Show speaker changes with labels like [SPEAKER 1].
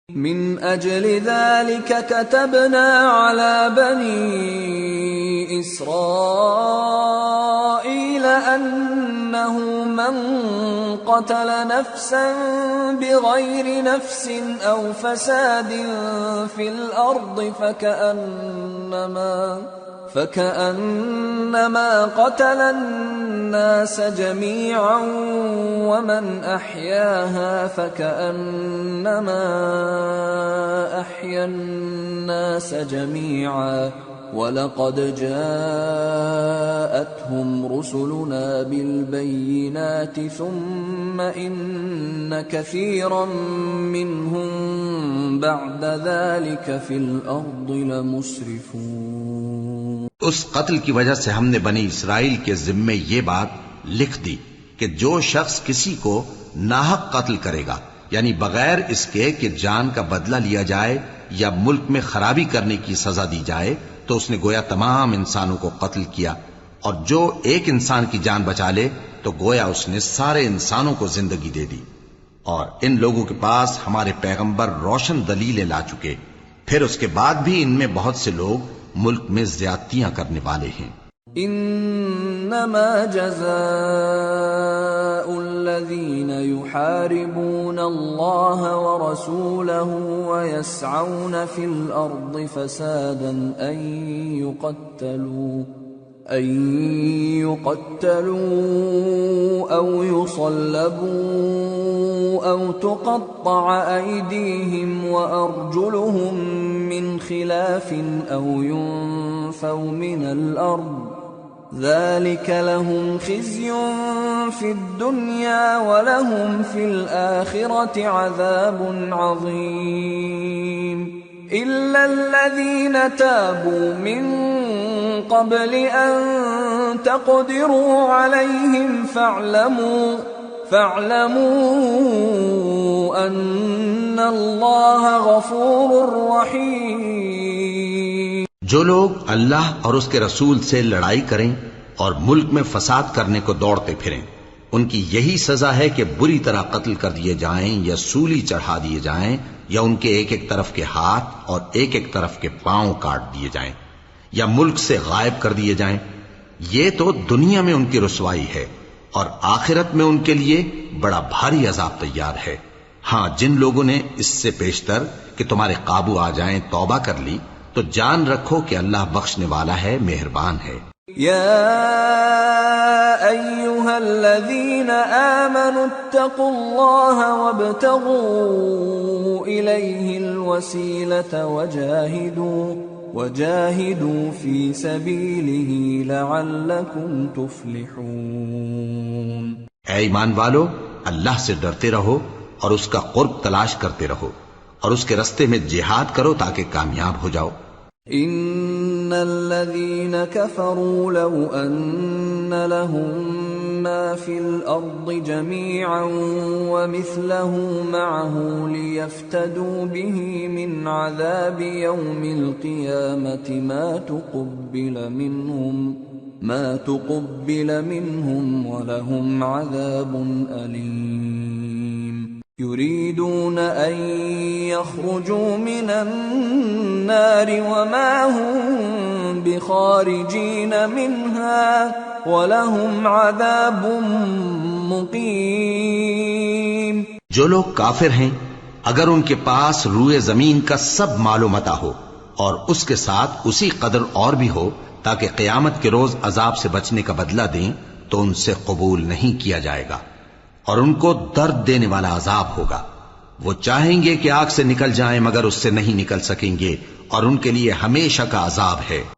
[SPEAKER 1] من أجل ذلك كتبنا على بني إسرائيل أنه من قتل نفسا بغير نفس أو فساد في الأرض فكأنما قتل الناس جميعا ومن أحياها فكأنما أحيا الناس جميعا وَلَقَدْ جَاءَتْهُمْ رُسُلُنَا بِالْبَيِّنَاتِ ثُمَّ إِنَّ كَثِيرًا مِّنْهُمْ بَعْدَ ذَلِكَ فِي الْأَرْضِ لَمُسْرِفُونَ۔
[SPEAKER 2] اس قتل کی وجہ سے ہم نے بنی اسرائیل کے ذمے یہ بات لکھ دی کہ جو شخص کسی کو ناحق قتل کرے گا، یعنی بغیر اس کے کہ جان کا بدلہ لیا جائے یا ملک میں خرابی کرنے کی سزا دی جائے، تو اس نے گویا تمام انسانوں کو قتل کیا، اور جو ایک انسان کی جان بچا لے تو گویا اس نے سارے انسانوں کو زندگی دے دی۔ اور ان لوگوں کے پاس ہمارے پیغمبر روشن دلیلیں لا چکے، پھر اس کے بعد بھی ان میں بہت سے لوگ ملک میں زیادتیاں کرنے والے ہیں۔
[SPEAKER 1] انما جزاء الذين يحاربون الله ورسوله ويسعون في الأرض فسادا أن يقتلوا أو يصلبوا أو تقطع أيديهم وأرجلهم من خلاف أو ينفوا من الأرض ذلك لهم خزي في الدنيا ولهم في الآخرة عذاب عظيم إلا الذين تابوا من قبل أن تقدروا عليهم فاعلموا أن الله غفور رحيم۔
[SPEAKER 2] جو لوگ اللہ اور اس کے رسول سے لڑائی کریں اور ملک میں فساد کرنے کو دوڑتے پھریں، ان کی یہی سزا ہے کہ بری طرح قتل کر دیے جائیں یا سولی چڑھا دیے جائیں یا ان کے ایک ایک طرف کے ہاتھ اور ایک ایک طرف کے پاؤں کاٹ دیے جائیں یا ملک سے غائب کر دیے جائیں۔ یہ تو دنیا میں ان کی رسوائی ہے، اور آخرت میں ان کے لیے بڑا بھاری عذاب تیار ہے۔ ہاں، جن لوگوں نے اس سے پیشتر کہ تمہارے قابو آ جائیں توبہ کر لی تو جان رکھو کہ اللہ بخشنے والا ہے، مہربان ہے۔
[SPEAKER 1] یا ایھا الذین آمنوا اتقوا اللہ وابتغوا الیہ الوسیلۃ وجاہدوا فی سبیلہ لعلکم تفلحون۔
[SPEAKER 2] اے ایمان والو، اللہ سے ڈرتے رہو اور اس کا قرب تلاش کرتے رہو، اور اس کے رستے میں جہاد کرو تاکہ کامیاب ہو جاؤ۔
[SPEAKER 1] ان الذين كفروا لو ان لهم ما في الارض جميعا ومثله معه ليفتدوا به من عذاب يوم القيامة ما تقبل منهم ولهم عذاب أليم۔ يريدون أن يخرجوا من النار وما هم بخارجين منها ولهم عذاب مقيم۔
[SPEAKER 2] جو لوگ کافر ہیں، اگر ان کے پاس روئے زمین کا سب مال و متاع ہو اور اس کے ساتھ اسی قدر اور بھی ہو تاکہ قیامت کے روز عذاب سے بچنے کا بدلہ دیں، تو ان سے قبول نہیں کیا جائے گا، اور ان کو درد دینے والا عذاب ہوگا۔ وہ چاہیں گے کہ آگ سے نکل جائیں مگر اس سے نہیں نکل سکیں گے، اور ان کے لیے ہمیشہ کا عذاب ہے۔